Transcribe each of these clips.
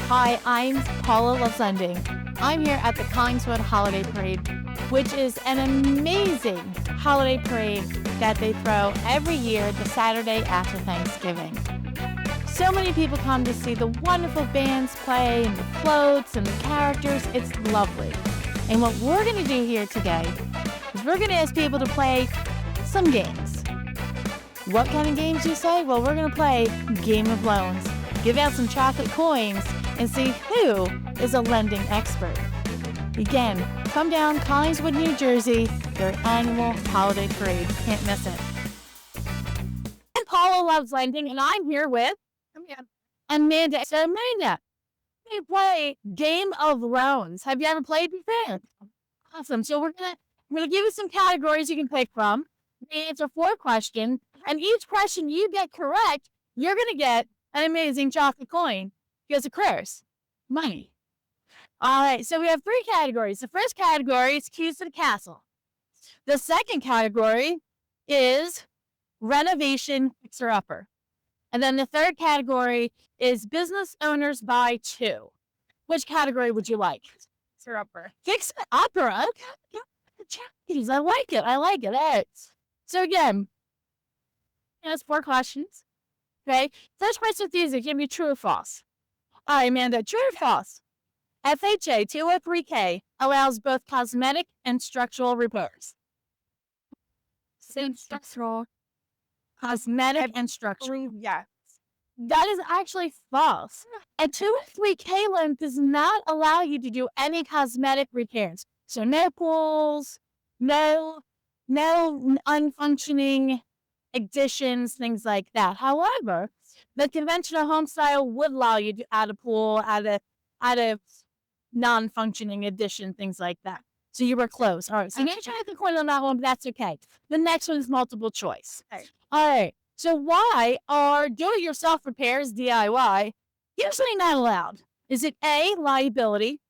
Hi, I'm Paula Loves Lending. I'm here at the Collingswood Holiday Parade, which is an amazing holiday parade that they throw every year the Saturday after Thanksgiving. So many people come to see the wonderful bands play and the floats and the characters. It's lovely. And what we're going to do here today is we're going to ask people to play some games. What kind of games, you say? Well, we're going to play Game of Loans, give out some chocolate coins, and see who is a lending expert. Again, come down Collingswood, New Jersey, their annual holiday parade. Can't miss it. And Paula Loves Lending, and I'm here with Amanda. So Amanda, we play Game of Loans. Have you ever played before? Awesome. So we're gonna give you some categories you can pick from. We answer 4 questions, and each question you get correct, you're gonna get an amazing chocolate coin. Because of course, money. All right, so we have 3 categories. The first category is Keys to the Castle. The second category is renovation fixer-upper. And then the third category is business owners buy 2. Which category would you like? Fixer-upper. Fixer-upper. Okay. I like it. All right. So again, that's 4 questions. Okay. First question is easy. Give me true or false. All right, Amanda, true or false? FHA 203K allows both cosmetic and structural repairs. Structural. Cosmetic and structural. Yes. That is actually false. A 203K loan does not allow you to do any cosmetic repairs. So no pools, no unfunctioning additions, things like that. However, the conventional home style would allow you to add a pool, add a non-functioning addition, things like that. So you were close. All right. So you try the coin on that one, but that's okay. The next one is multiple choice. Okay. All right. So why are do-it-yourself repairs, DIY, usually not allowed? Is it A, liability,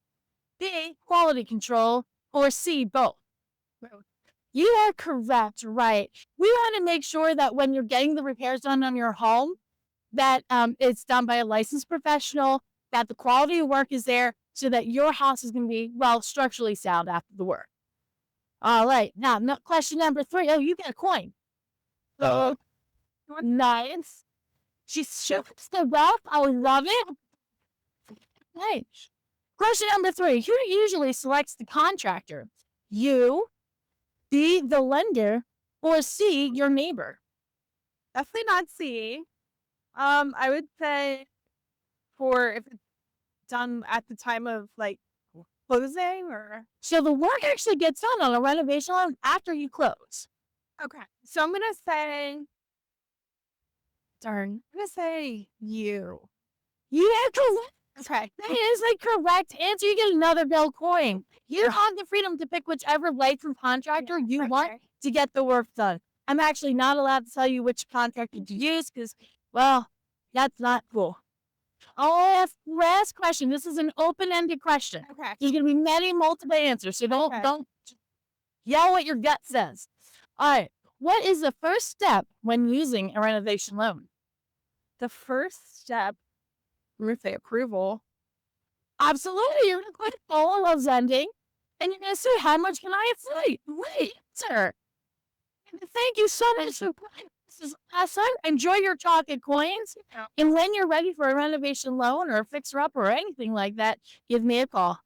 B, quality control, or C, both? You are correct, right? We want to make sure that when you're getting the repairs done on your home, that it's done by a licensed professional, that the quality of work is there, so that your house is going to be, well, structurally sound after the work. All right. Now, question number 3. Oh, you get a coin. Nice. She shifts the wealth. I love it. Nice. Question number 3. Who usually selects the contractor? You, B, the lender, or C, your neighbor? Definitely not C. I would say for if it's done at the time of like closing or. So the work actually gets done on a renovation loan after you close. Okay. So I'm going to say, I'm going to say you. You have correct. Okay. That is the correct answer. You get another gold coin. You have the freedom to pick whichever licensed contractor you want to get the work done. I'm actually not allowed to tell you which contractor to use because, well, that's not cool. I'll ask the last question. This is an open-ended question. Okay. There's going to be many multiple answers, so don't yell what your gut says. All right. What is the first step when using a renovation loan? The first step, I'm going to say approval. Absolutely. You're going to click Paula Loves Lending, and you're going to say, how much can I afford? Wait, sir. Thank you so much for playing. This is awesome. Enjoy your chocolate coins. And when you're ready for a renovation loan or a fixer-up or anything like that, give me a call.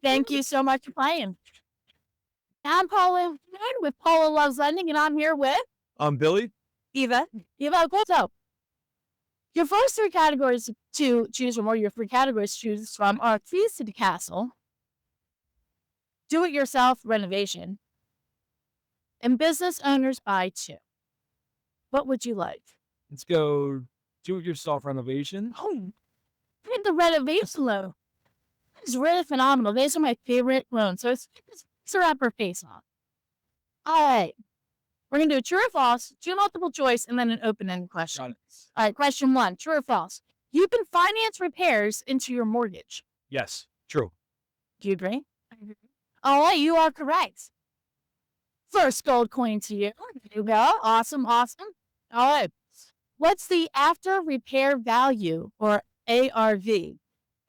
Thank you so much for playing. I'm Paula with Paula Loves Lending, and I'm here with... I'm Billy. Eva. So, your first 3 categories to choose from, or your 3 categories to choose from, are Keys to the Castle, do-it-yourself renovation, and business owners buy 2. What would you like? Let's go do-it-yourself renovation. Oh, the renovation loan. It's really phenomenal. These are my favorite loans. So it's a wrapper face off. All right. We're going to do a true or false, 2 multiple choice, and then an open-ended question. Got it. All right. Question 1, true or false? You can finance repairs into your mortgage. Yes, true. Do you agree? All right. You are correct. First gold coin to you. There you go. Awesome. All right. What's the after repair value, or ARV,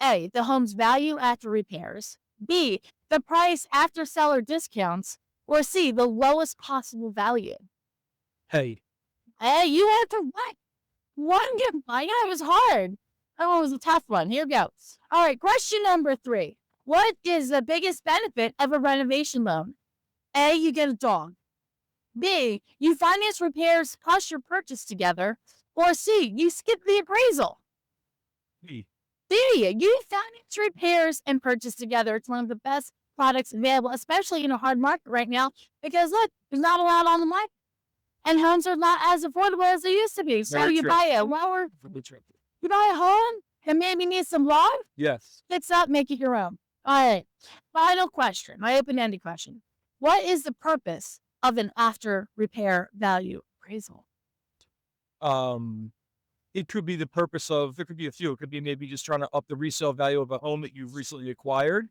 A, the home's value after repairs. B, the price after seller discounts. Or C, the lowest possible value. Hey, Hey, you answered what? One get by. Yeah, it was hard. That one was a tough one. Here we go. All right, question number 3. What is the biggest benefit of a renovation loan? A, you get a dog. B, you finance repairs plus your purchase together. Or C, you skip the appraisal. B. C, you finance repairs and purchase together. It's one of the best products available, especially in a hard market right now, because look, there's not a lot on the market. And homes are not as affordable as they used to be. So Very you true. buy a lower, Very true. you buy a home and maybe need some love, Yes. fix up, make it your own. All right. Final question, my open-ended question. What is the purpose of an after repair value appraisal? It could be the purpose of, there could be a few. It could be maybe just trying to up the resale value of a home that you've recently acquired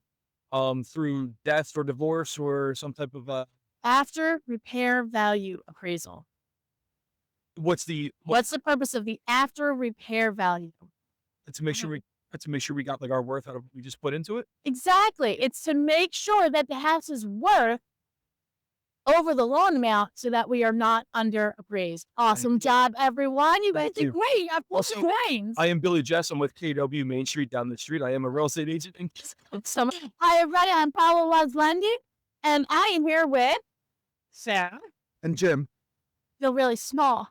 through death or divorce or some type of, After repair value appraisal. what's the, What's the purpose of the after repair value? to make sure we got like our worth out of what we just put into it. Exactly. It's to make sure that the house is worth over the loan amount so that we are not under appraised. Awesome job, everyone. You guys Thank did you. great. You have full Also, screens. I am Billy Jess. I'm with KW Main Street down the street. I am a real estate agent. Hi, everybody. I'm Paula Loves Lending, and I am here with Sarah. And Jim. Feel really small.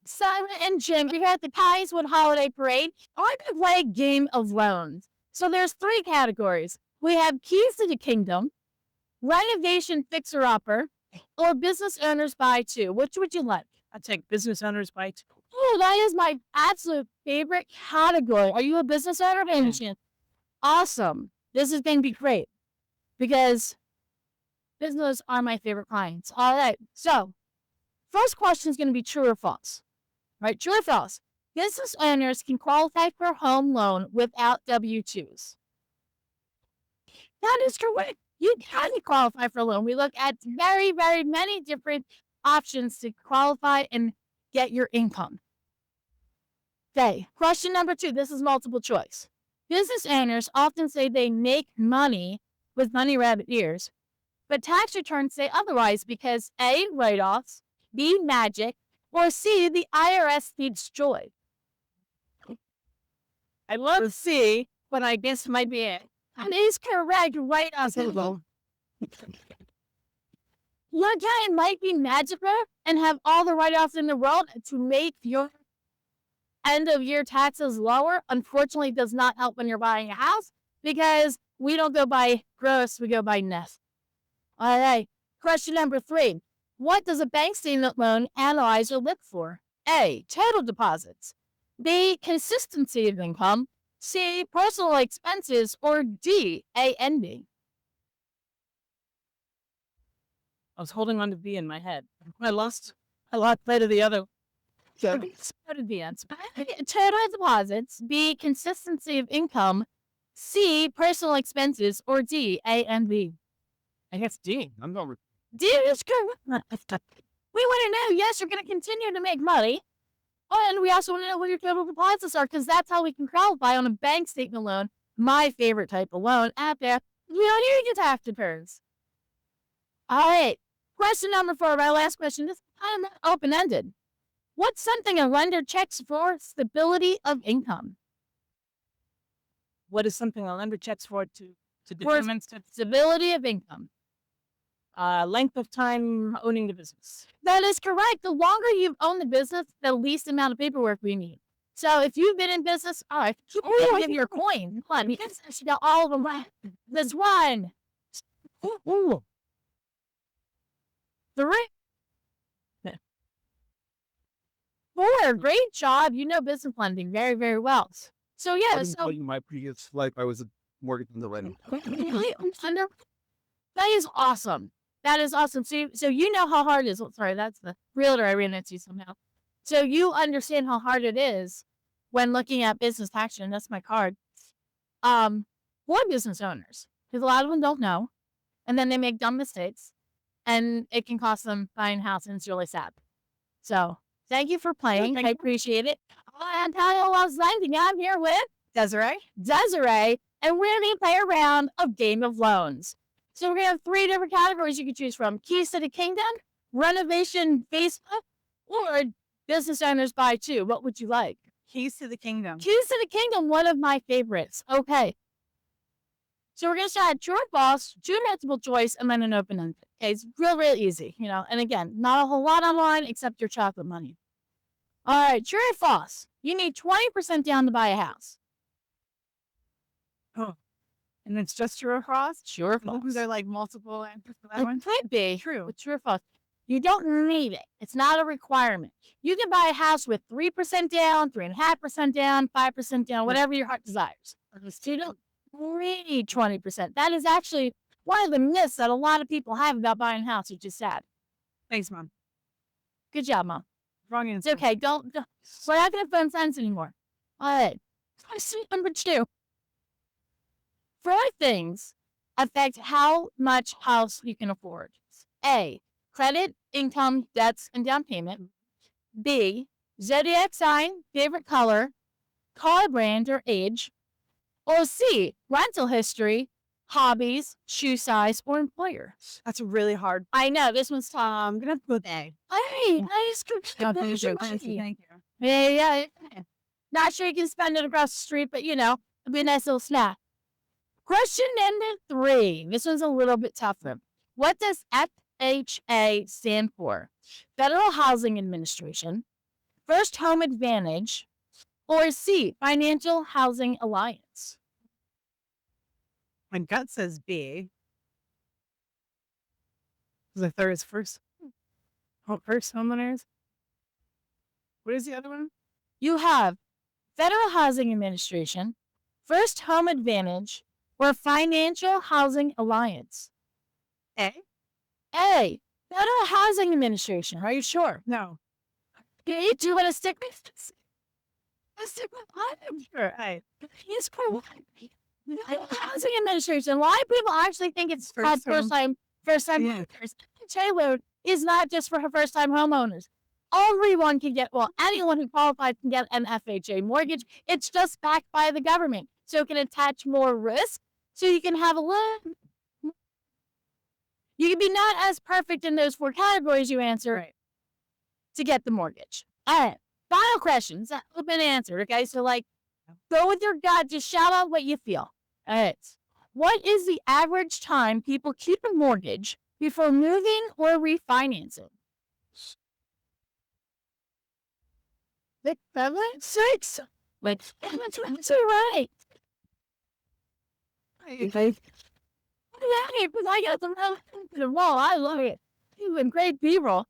Simon and Jim, we're here at the Collingswood Holiday Parade. I'm going to play a game of loans. So there's 3 categories. We have keys to the kingdom, renovation fixer-upper, or business owners buy 2. Which would you like? I take business owners by 2. Oh, that is my absolute favorite category. Are you a business owner, by any chance? Awesome. This is going to be great because business are my favorite clients. All right. So, first question is going to be true or false. Right? True or false? Business owners can qualify for a home loan without W-2s. That is correct. You can qualify for a loan. We look at very, very many different options to qualify and get your income. Okay, question number 2. This is multiple choice. Business owners often say they make money with money rabbit ears, but tax returns say otherwise because A, write-offs, B, magic, or C, the IRS needs joy. I love C, but I guess it might be it. That is correct. Write-offs. Your client might be magical and have all the write-offs in the world to make your end-of-year taxes lower. Unfortunately, does not help when you're buying a house because we don't go by gross, we go by net. All right. Question number 3. What does a bank statement loan analyzer look for? A, total deposits. B, consistency of income. C, personal expenses. Or D, A, ending. I was holding on to B in my head. I lost sight of the other. So, what did the answer? Total deposits. B, consistency of income. C, personal expenses. Or D, A and B. I guess D. I'm not. D is correct. We want to know, yes, you're going to continue to make money. And we also want to know what your total deposits are because that's how we can qualify on a bank statement loan. My favorite type of loan out there. We don't need your tax returns. All right. Question number 4, my last question. This is kind of open-ended. What's something a lender checks for? Stability of income. What is something a lender checks for to determine Stability of income. length of time owning the business? That is correct. The longer you've owned the business, the least amount of paperwork we need. So if you've been in business, all right, give your coin. Come on, because I should got all of them right. There's 1. 3. 4. Great job. You know business lending very, very well. So yeah, so In my previous life, I was a mortgage underwriter. that is awesome. That is awesome. So you know how hard it is. Oh, sorry, that's the realtor I ran into somehow. So you understand how hard it is when looking at business tax return. That's my card. For business owners, because a lot of them don't know, and then they make dumb mistakes, and it can cost them buying a house, and it's really sad. So thank you for playing. I appreciate it. And Paula Loves Lending. I'm here with Desiree. And we're going to play a round of Game of Loans. So we're going to have 3 different categories you can choose from. Keys to the Kingdom, renovation Facebook, or business owners buy 2. What would you like? Keys to the Kingdom. Keys to the Kingdom, one of my favorites. Okay. So we're going to start true or false, 2 multiple choice, and then an open ended. Okay, it's real easy, And again, not a whole lot online except your chocolate money. All right, true or false? You need 20% down to buy a house. Oh. And it's just true or false? True or false? Are there like multiple answers for that one? It could be. True. But true or false? You don't need it. It's not a requirement. You can buy a house with 3% down, 3.5% down, 5% down, whatever your heart desires. You don't need 20%. That is actually one of the myths that a lot of people have about buying a house, which is sad. Thanks, Mom. Good job, Mom. Wrong answer. It's okay. We're not going to phone friends anymore. All right. Number 2. 4 things affect how much house you can afford. A, credit, income, debts, and down payment. B, zodiac sign, favorite color, car brand, or age. Or C, rental history, hobbies, shoe size, or employer. That's really hard. I know, this one's tough. I'm going to go with A. I just Thank you. Yeah. Not sure you can spend it across the street, but it'll be a nice little snack. Question number 3. This one's a little bit tougher. What does FHA stand for? Federal Housing Administration, First Home Advantage, or C, Financial Housing Alliance? My gut says B. The third is first homeowners. What is the other one? You have Federal Housing Administration, First Home Advantage, or Financial Housing Alliance? A. Federal Housing Administration. Are you sure? No. Do you want to stick with this? I'm sure. A. He's Housing Administration. A lot of people actually think it's first time Yeah. homeowners. FHA loan is not just for first time homeowners. Everyone can get, anyone who qualifies can get an FHA mortgage. It's just backed by the government. So it can attach more risk. So you can have a little, you can be not as perfect in those 4 categories you answer to get the mortgage. All right. Final questions that have been answered. Okay. So go with your gut. Just shout out what you feel. All right. What is the average time people keep a mortgage before moving or refinancing? 6. That's right. I got the wall. I love it. Even great B-roll.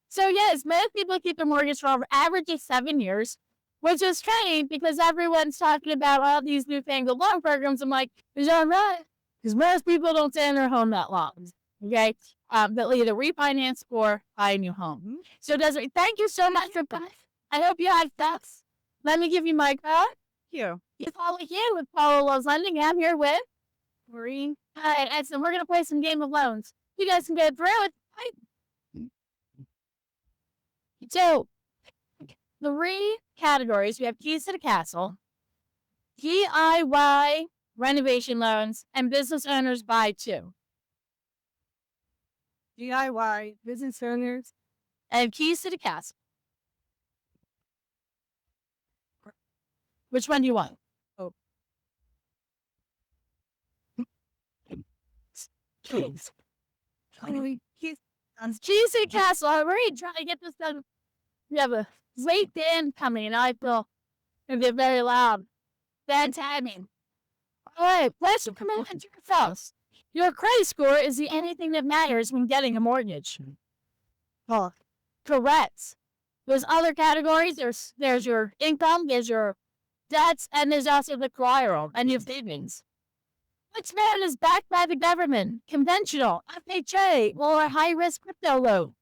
So yes, most people keep their mortgage for average of 7 years, which is strange because everyone's talking about all these newfangled loan programs. I'm like, is that right? Because most people don't stay in their home that long. Okay, they'll either refinance or buy a new home. So Desiree, thank you so much for that. I hope you had thoughts. Let me give you my card. You. You follow here with Paula Loves Lending. I'm here with Maureen. Hi, and so we're going to play some Game of Loans. You guys can go through it. So, 3 categories. We have keys to the castle, DIY renovation loans, and business owners buy 2. DIY, business owners. And keys to the castle. Which one do you want? Oh. Keys. Keys to the castle. I'm really trying to get this done. We have a late band coming, and I feel it'll be very loud. Bad timing. All right, let's come in to yourselves. Your credit score is the only thing that matters when getting a mortgage. Well, correct. There's other categories. There's your income, there's your debts, and there's also the collateral and your savings. Which man is backed by the government, conventional, FHA, or a high-risk crypto loan?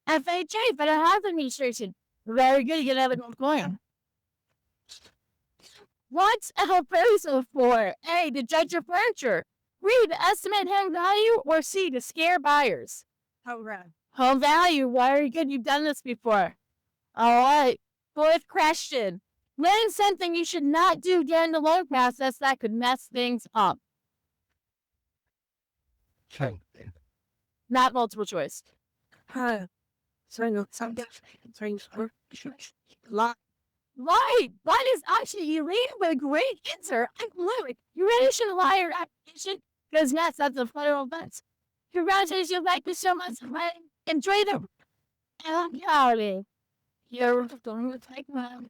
FHA, Federal Housing Administration. Very good, you can have a gold coin. What's a proposal for? A, to judge your furniture. B, to estimate home value, or C, to scare buyers? Home value, very good, you've done this before. All right, 4th question. Learn something you should not do during the loan process that could mess things up. Not multiple choice. Sorry, no, something. Sorry, lot. Right. That is actually, you read with a great answer. I love it. You really should lie your application because, yes, that's a federal offense. Congratulations. Thank you so much. Enjoy them. And you're going to take them.